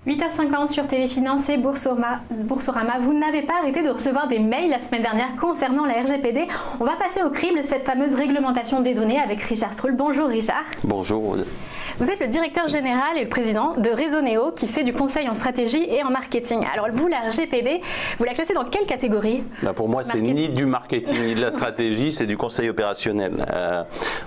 8h50 sur Téléfinance et Boursorama. Vous n'avez pas arrêté de recevoir des mails la semaine dernière concernant la RGPD. On va passer au crible, cette fameuse réglementation des données avec Richard Strull. Bonjour Richard. Bonjour. Vous êtes le directeur général et le président de Resoneo qui fait du conseil en stratégie et en marketing. Alors vous, la RGPD, vous la classez dans quelle catégorie? Pour moi, c'est ni du marketing ni de la stratégie, c'est du conseil opérationnel.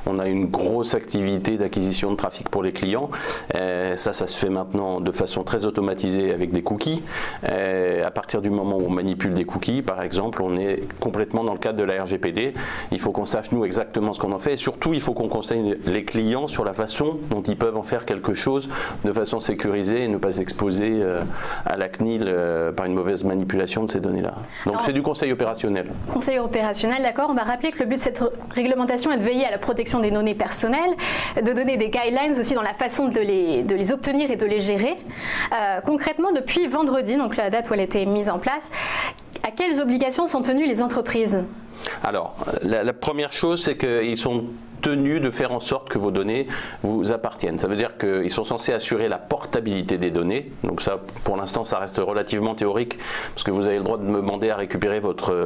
On a une grosse activité d'acquisition de trafic pour les clients. Ça se fait maintenant de façon très automatisée avec des cookies. À partir du moment où on manipule des cookies, par exemple, on est complètement dans le cadre de la RGPD. Il faut qu'on sache, nous, exactement ce qu'on en fait. Et surtout, il faut qu'on conseille les clients sur la façon dont ils peuvent en faire quelque chose de façon sécurisée et ne pas s'exposer à la CNIL par une mauvaise manipulation de ces données-là. Donc c'est du conseil opérationnel. Conseil opérationnel, d'accord. On va rappeler que le but de cette réglementation est de veiller à la protection des données personnelles, de donner des guidelines aussi dans la façon de les obtenir et de les gérer. Concrètement, depuis vendredi, donc la date où elle a été mise en place, à quelles obligations sont tenues les entreprises? Alors, la première chose, c'est qu'ils sont tenus de faire en sorte que vos données vous appartiennent. Ça veut dire qu'ils sont censés assurer la portabilité des données. Donc ça, pour l'instant, ça reste relativement théorique parce que vous avez le droit de me demander à récupérer votre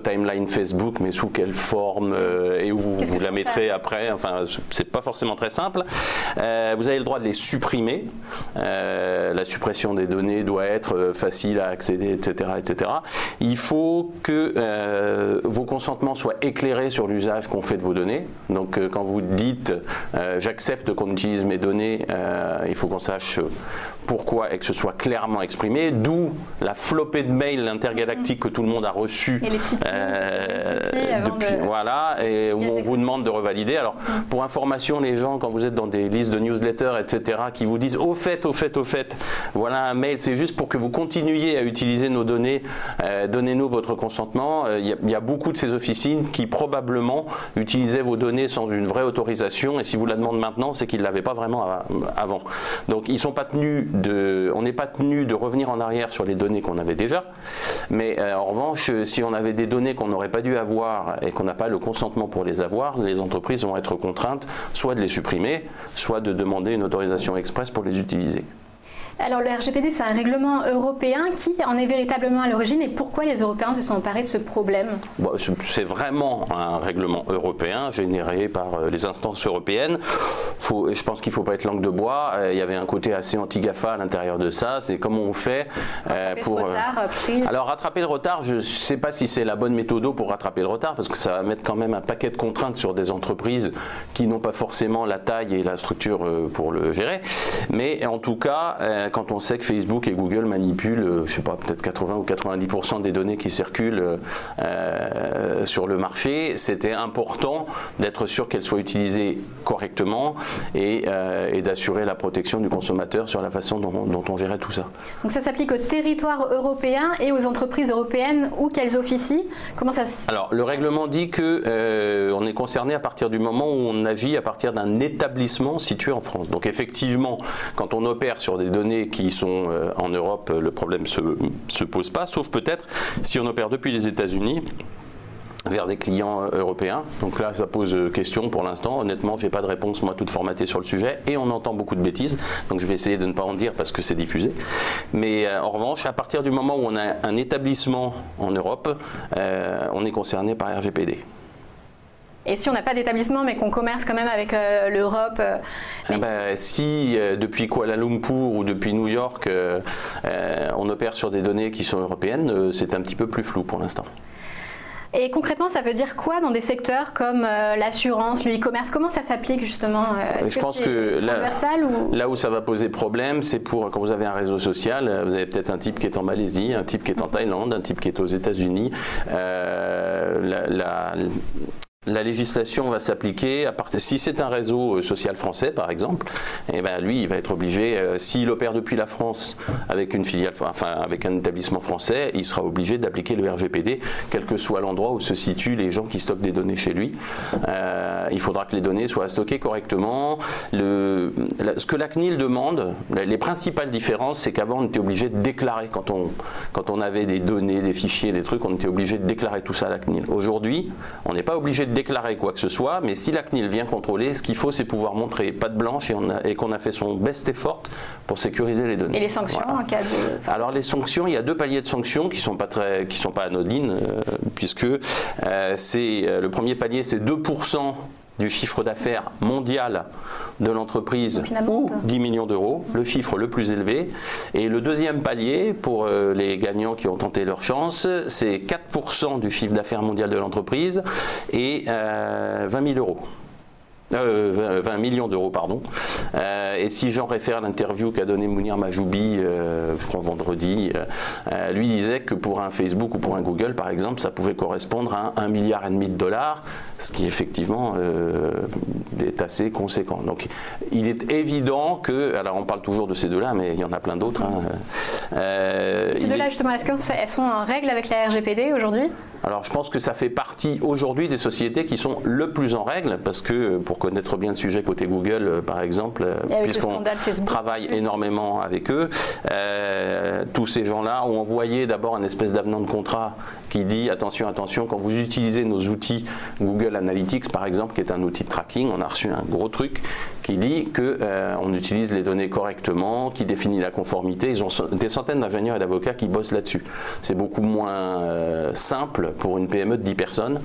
timeline Facebook, mais sous quelle forme et où vous la mettrez après. Enfin, c'est pas forcément très simple. Vous avez le droit de les supprimer. La suppression des données doit être facile à accéder, etc., etc. Il faut que vos consentements soient éclairés sur l'usage qu'on fait de vos données. Donc quand vous dites j'accepte qu'on utilise mes données, il faut qu'on sache pourquoi et que ce soit clairement exprimé, d'où la flopée de mails intergalactiques que tout le monde a reçus depuis, voilà, et où on vous demande de revalider. Alors pour information, les gens, quand vous êtes dans des listes de newsletters, etc., qui vous disent au fait, voilà un mail, c'est juste pour que vous continuiez à utiliser nos données, donnez-nous votre consentement. Il y a beaucoup de ces officines qui probablement utilisaient vos données sans une vraie autorisation, et si vous la demandez maintenant, c'est qu'ils ne l'avaient pas vraiment avant. Donc ils sont pas tenus on n'est pas tenu de revenir en arrière sur les données qu'on avait déjà, mais en revanche, si on avait des données qu'on n'aurait pas dû avoir et qu'on n'a pas le consentement pour les avoir, les entreprises vont être contraintes soit de les supprimer, soit de demander une autorisation express pour les utiliser. Alors le RGPD, c'est un règlement européen. Qui en est véritablement à l'origine et pourquoi les Européens se sont emparés de ce problème? C'est vraiment un règlement européen généré par les instances européennes. Je pense qu'il ne faut pas être langue de bois. Il y avait un côté assez anti-GAFA à l'intérieur de ça. C'est comment on fait pour... Alors rattraper le retard, je ne sais pas si c'est la bonne méthode pour rattraper le retard, parce que ça va mettre quand même un paquet de contraintes sur des entreprises qui n'ont pas forcément la taille et la structure pour le gérer. Mais en tout cas, quand on sait que Facebook et Google manipulent, je sais pas, peut-être 80 ou 90% des données qui circulent sur le marché, c'était important d'être sûr qu'elles soient utilisées correctement et d'assurer la protection du consommateur sur la façon dont on gérait tout ça. Donc ça s'applique au territoire européen et aux entreprises européennes où qu'elles officient? Comment ça se... Alors le règlement dit que on est concerné à partir du moment où on agit à partir d'un établissement situé en France. Donc effectivement, quand on opère sur des données qui sont en Europe, le problème se pose pas, sauf peut-être si on opère depuis les États-Unis vers des clients européens. Donc là, ça pose question pour l'instant. Honnêtement, j'ai pas de réponse, moi, toute formatée sur le sujet. Et on entend beaucoup de bêtises. Donc je vais essayer de ne pas en dire parce que c'est diffusé. Mais en revanche, à partir du moment où on a un établissement en Europe, on est concerné par RGPD. Et si on n'a pas d'établissement mais qu'on commerce quand même avec l'Europe Si depuis Kuala Lumpur ou depuis New York, on opère sur des données qui sont européennes, c'est un petit peu plus flou pour l'instant. Et concrètement, ça veut dire quoi dans des secteurs comme l'assurance, le e-commerce? Comment ça s'applique justement? Je pense que là où ça va poser problème, c'est pour quand vous avez un réseau social, vous avez peut-être un type qui est en Malaisie, un type qui est en Thaïlande, un type qui est aux États-Unis. La législation va s'appliquer, si c'est un réseau social français par exemple, et lui il va être obligé, s'il opère depuis la France avec une filiale, avec un établissement français, il sera obligé d'appliquer le RGPD, quel que soit l'endroit où se situent les gens qui stockent des données chez lui. Il faudra que les données soient stockées correctement. Ce que la CNIL demande, les principales différences, c'est qu'avant on était obligé de déclarer, quand on avait des données, des fichiers, des trucs, on était obligé de déclarer tout ça à la CNIL. Aujourd'hui, on n'est pas obligé de déclarer quoi que ce soit, mais si la CNIL vient contrôler, ce qu'il faut, c'est pouvoir montrer patte blanche et qu'on a fait son best effort pour sécuriser les données. Et les sanctions en cas de... Alors les sanctions, il y a 2 paliers de sanctions qui sont pas anodines, puisque le premier palier, c'est 2% du chiffre d'affaires mondial de l'entreprise ou 10 millions d'euros, le chiffre le plus élevé. Et le deuxième palier, pour les gagnants qui ont tenté leur chance, c'est 4% du chiffre d'affaires mondial de l'entreprise et 20 000 euros. 20 millions d'euros, pardon. Et si j'en réfère à l'interview qu'a donné Mounir Majoubi, je crois vendredi, lui disait que pour un Facebook ou pour un Google, par exemple, ça pouvait correspondre à 1,5 milliard de dollars, ce qui effectivement est assez conséquent. Donc il est évident que, alors on parle toujours de ces deux-là, mais il y en a plein d'autres. Ces deux-là, justement, est-ce qu'elles sont en règle avec la RGPD aujourd'hui ? Alors je pense que ça fait partie aujourd'hui des sociétés qui sont le plus en règle, parce que pour connaître bien le sujet côté Google par exemple, puisqu'on travaille énormément avec eux, tous ces gens-là ont envoyé d'abord une espèce d'avenant de contrat qui dit attention, attention, quand vous utilisez nos outils Google Analytics par exemple, qui est un outil de tracking, on a reçu un gros truc qui dit qu'on utilise les données correctement, qui définit la conformité. Ils ont des centaines d'ingénieurs et d'avocats qui bossent là-dessus. C'est beaucoup moins simple pour une PME de 10 personnes,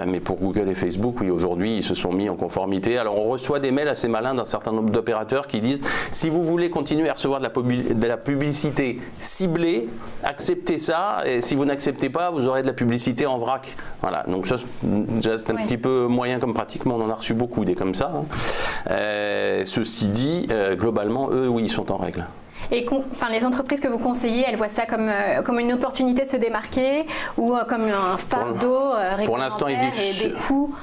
mais pour Google et Facebook, oui, aujourd'hui, ils se sont mis en conformité. Alors, on reçoit des mails assez malins d'un certain nombre d'opérateurs qui disent si vous voulez continuer à recevoir de la publicité ciblée, acceptez ça, et si vous n'acceptez pas, vous aurez de la publicité en vrac. Voilà, donc ça, c'est un petit peu moyen comme pratique, mais on en a reçu beaucoup des comme ça. Ceci dit, globalement, eux, oui, ils sont en règle. Et les entreprises que vous conseillez, elles voient ça comme une opportunité de se démarquer ou comme un fardeau réglementaire et des coûts?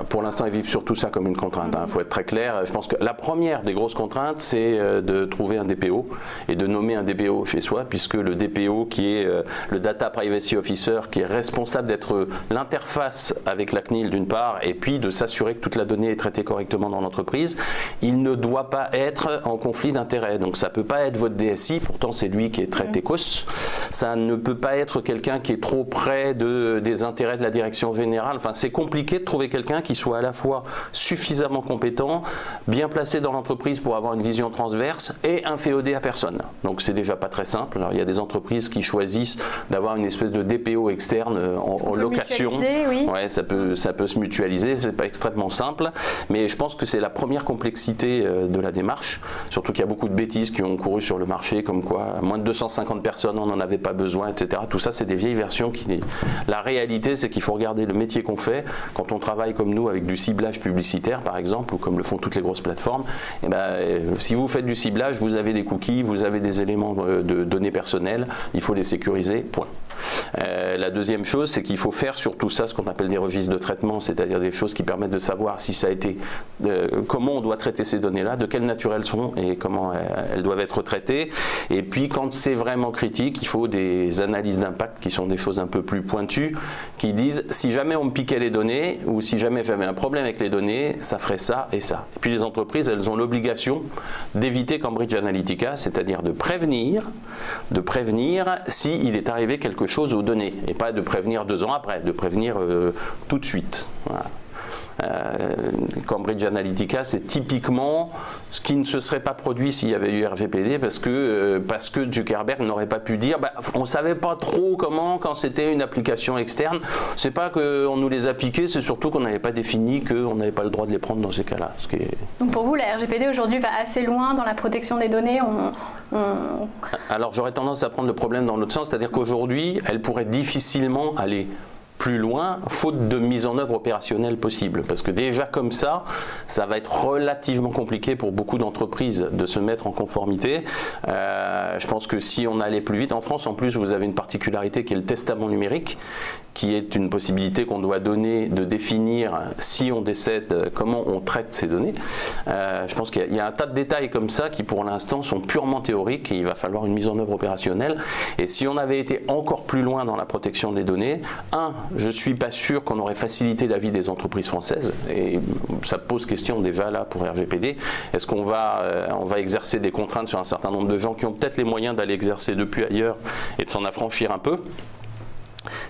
Pour l'instant, ils vivent surtout ça comme une contrainte. Il faut être très clair. Je pense que la première des grosses contraintes, c'est de trouver un DPO et de nommer un DPO chez soi, puisque le DPO, qui est le Data Privacy Officer, qui est responsable d'être l'interface avec la CNIL d'une part, et puis de s'assurer que toute la donnée est traitée correctement dans l'entreprise, il ne doit pas être en conflit d'intérêts. Donc ça ne peut pas être votre DSI, pourtant c'est lui qui est très técos. Ça ne peut pas être quelqu'un qui est trop près des intérêts de la direction générale. Enfin, c'est compliqué de trouver quelqu'un qui soit à la fois suffisamment compétent, bien placé dans l'entreprise pour avoir une vision transverse et inféodé à personne. Donc c'est déjà pas très simple. Alors, il y a des entreprises qui choisissent d'avoir une espèce de DPO externe en location. Oui. Ouais, ça peut se mutualiser, c'est pas extrêmement simple, mais je pense que c'est la première complexité de la démarche, surtout qu'il y a beaucoup de bêtises qui ont couru sur le marché, comme quoi moins de 250 personnes, on n'en avait pas besoin, etc. Tout ça, c'est des vieilles versions. La réalité, c'est qu'il faut regarder le métier qu'on fait quand on travaille comme nous avec du ciblage publicitaire par exemple, ou comme le font toutes les grosses plateformes. Et si vous faites du ciblage, vous avez des cookies, vous avez des éléments de données personnelles, il faut les sécuriser, point. La deuxième chose, c'est qu'il faut faire sur tout ça ce qu'on appelle des registres de traitement, c'est-à-dire des choses qui permettent de savoir si ça a été, comment on doit traiter ces données-là, de quelle nature elles sont et comment elles doivent être traitées. Et puis quand c'est vraiment critique, il faut des analyses d'impact qui sont des choses un peu plus pointues, qui disent si jamais on me piquait les données ou si jamais j'avais un problème avec les données, ça ferait ça et ça. Et puis les entreprises, elles ont l'obligation d'éviter Cambridge Analytica, c'est-à-dire de prévenir s'il est arrivé quelque chose aux données, et pas de prévenir 2 ans après, de prévenir tout de suite. Voilà. Cambridge Analytica, c'est typiquement ce qui ne se serait pas produit s'il y avait eu RGPD, parce que Zuckerberg n'aurait pas pu dire on ne savait pas trop comment quand c'était une application externe. C'est pas qu'on nous les a piqués, c'est surtout qu'on n'avait pas défini qu'on n'avait pas le droit de les prendre dans ces cas-là. Donc pour vous, la RGPD aujourd'hui va assez loin dans la protection des données. Alors j'aurais tendance à prendre le problème dans l'autre sens, c'est-à-dire qu'aujourd'hui, elle pourrait difficilement aller plus loin, faute de mise en œuvre opérationnelle possible. Parce que déjà comme ça va être relativement compliqué pour beaucoup d'entreprises de se mettre en conformité. Je pense que si on allait plus vite, en France en plus vous avez une particularité qui est le testament numérique, qui est une possibilité qu'on doit donner de définir si on décède, comment on traite ces données. Je pense qu'il y a un tas de détails comme ça qui pour l'instant sont purement théoriques et il va falloir une mise en œuvre opérationnelle. Et si on avait été encore plus loin dans la protection des données, je ne suis pas sûr qu'on aurait facilité la vie des entreprises françaises et ça pose question déjà là pour RGPD. Est-ce qu'on va exercer des contraintes sur un certain nombre de gens qui ont peut-être les moyens d'aller exercer depuis ailleurs et de s'en affranchir un peu?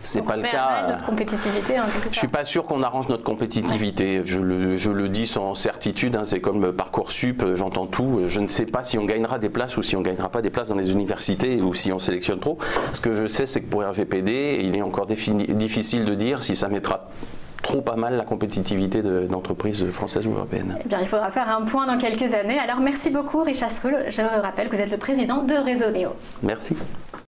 C'est Donc pas on le met à cas. mal notre compétitivité, en quelque Je sorte. suis pas sûr qu'on arrange notre compétitivité. Je le dis sans certitude. Hein, c'est comme Parcoursup, j'entends tout. Je ne sais pas si on gagnera des places ou si on gagnera pas des places dans les universités ou si on sélectionne trop. Ce que je sais, c'est que pour RGPD, il est encore difficile de dire si ça mettra trop à mal la compétitivité d'entreprises françaises ou européennes. Eh bien, il faudra faire un point dans quelques années. Alors, merci beaucoup, Richard Strul. Je rappelle que vous êtes le président de Réseau Néo. Merci.